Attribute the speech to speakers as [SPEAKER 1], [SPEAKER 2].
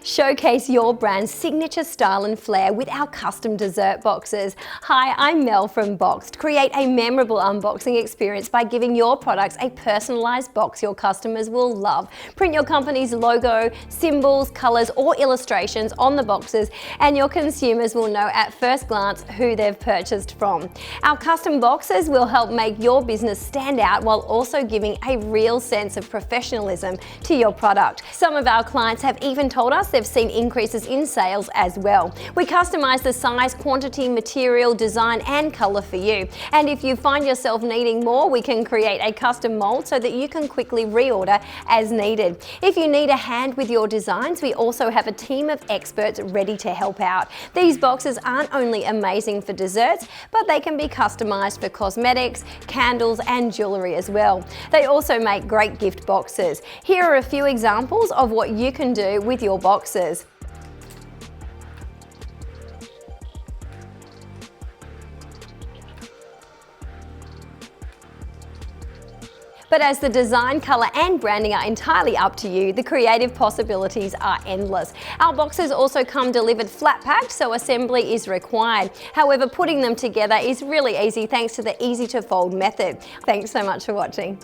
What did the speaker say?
[SPEAKER 1] Showcase your brand's signature style and flair with our custom dessert boxes. Hi, I'm Mel from Boxed. Create a memorable unboxing experience by giving your products a personalised box your customers will love. Print your company's logo, symbols, colours or illustrations on the boxes and your consumers will know at first glance who they've purchased from. Our custom boxes will help make your business stand out while also giving a real sense of professionalism to your product. Some of our clients have even told us they've seen increases in sales as well. We customise the size, quantity, material, design and colour for you. And if you find yourself needing more, we can create a custom mould so that you can quickly reorder as needed. If you need a hand with your designs, we also have a team of experts ready to help out. These boxes aren't only amazing for desserts, but they can be customised for cosmetics, candles and jewellery as well. They also make great gift boxes. Here are a few examples of what you can do with your boxes. But as the design, colour and branding are entirely up to you, the creative possibilities are endless. Our boxes also come delivered flat packed, so assembly is required. However, putting them together is really easy thanks to the easy to fold method. Thanks so much for watching.